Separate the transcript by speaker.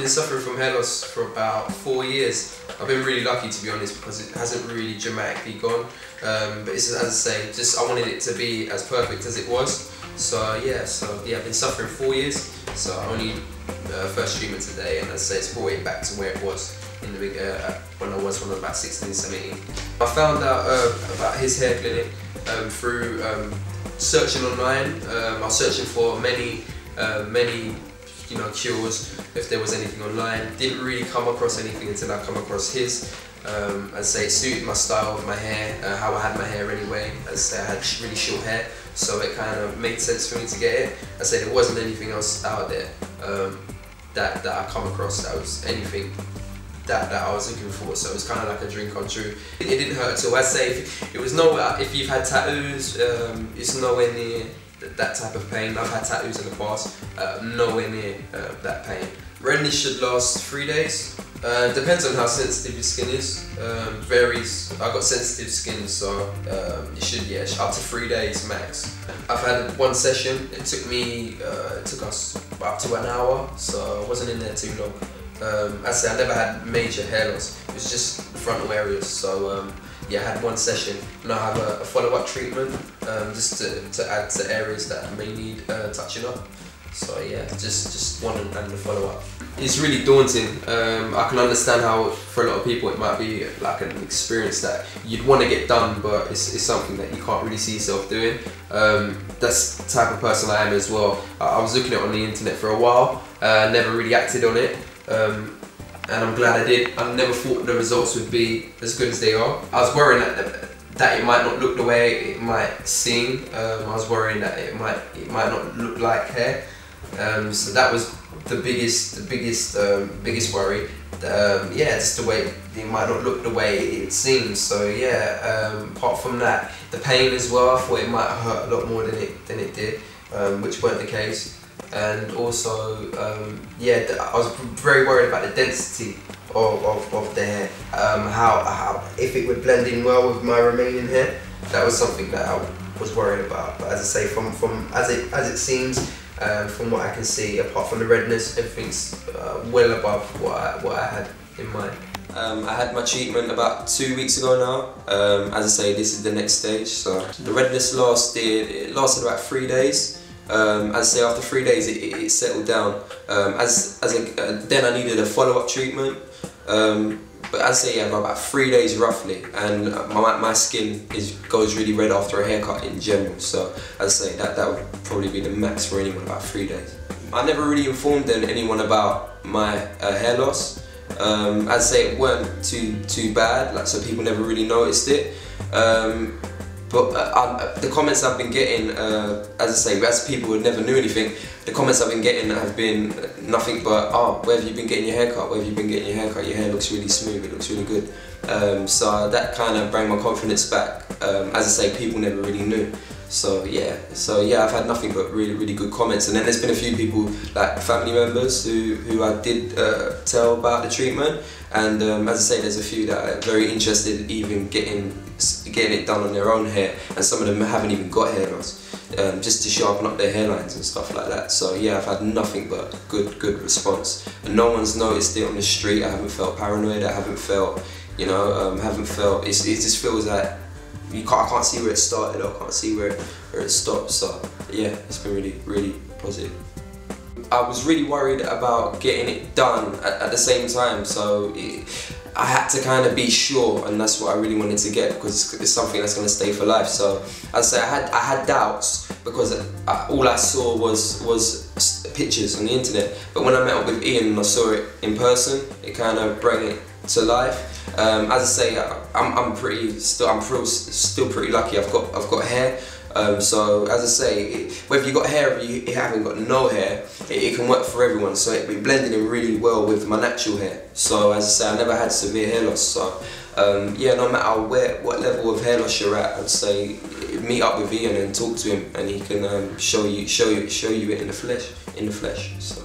Speaker 1: been suffering from hair loss for about 4 years. I've been really lucky, to be honest, because it hasn't really dramatically gone. But it's, as I say, just I wanted it to be as perfect as it was. So yeah, I've been suffering 4 years. So I only first treatment today, and as I say, it's brought it back to where it was in the when I was about 16, 17. I found out about his hair clinic through searching online. I was searching for many cures, if there was anything online. Didn't really come across anything until I come across his. As I say, it suited my style of my hair, how I had my hair anyway. As I say, I had really short hair, so it kind of made sense for me to get it. I say there wasn't anything else out there that I come across that was anything that I was looking for, so it was kind of like a dream come true. It didn't hurt at all. I'd say if you've had tattoos, it's nowhere near that type of pain. I've had tattoos in the past, nowhere near that pain. Redness should last 3 days. Depends on how sensitive your skin is. Varies. I've got sensitive skin, so it should up to 3 days max. I've had one session. It took us up to an hour, so I wasn't in there too long. As I say, I never had major hair loss. It was just the frontal areas. So yeah, I had one session. Now I have a follow-up treatment just to add to areas that may need touching up. So yeah, just one and the follow-up. It's really daunting. I can understand how for a lot of people it might be like an experience that you'd want to get done, but it's something that you can't really see yourself doing. That's the type of person I am as well. I was looking at it on the internet for a while, never really acted on it. And I'm glad I did. I never thought the results would be as good as they are. I was worrying that it might not look the way it might seem. I was worrying that it might not look like hair. So that was the biggest worry. Yeah, just the way it might not look the way it seems. So yeah, apart from that, the pain as well, I thought it might hurt a lot more than it did, which weren't the case. And also, yeah, I was very worried about the density of the hair, how if it would blend in well with my remaining hair. That was something that I was worried about. But as I say, from as it seems, from what I can see, apart from the redness, everything's well above what I had in mind. I had my treatment about 2 weeks ago now. As I say, this is the next stage. So the redness lasted about 3 days. As I say, after 3 days it settled down. Then I needed a follow-up treatment. But as I say, yeah, about 3 days roughly, and my skin goes really red after a haircut in general. So as I say, that would probably be the max for anyone, about 3 days. I never really informed anyone about my hair loss. As I say, it weren't too bad, like, so people never really noticed it. But the comments I've been getting, as I say, as people who never knew anything, the comments I've been getting have been nothing but, oh, where have you been getting your hair cut? Where have you been getting your hair cut? Your hair looks really smooth, it looks really good. So that kind of brought my confidence back. As I say, people never really knew. So yeah, I've had nothing but really good comments. And then there's been a few people, like family members, who I did tell about the treatment. And as I say, there's a few that are very interested even getting it done on their own hair, and some of them haven't even got hair loss, just to sharpen up their hairlines and stuff like that. So yeah, I've had nothing but good response, and no one's noticed it on the street. I haven't felt paranoid. I haven't felt, it just feels like I can't see where it started, or I can't see where it stopped. So yeah, it's been really positive. I was really worried about getting it done at the same time, so I had to kind of be sure, and that's what I really wanted to get, because it's something that's going to stay for life. So as I say, I had doubts, because all I saw was pictures on the internet. But when I met up with Ian and I saw it in person, it kind of brought it to life. As I say, I'm still pretty lucky. I've got hair. So as I say, whether you got hair or you haven't got no hair, it can work for everyone. So it blended in really well with my natural hair. So as I say, I never had severe hair loss. So yeah, no matter what level of hair loss you're at, I'd say meet up with Ian and talk to him, and he can show you it in the flesh. So.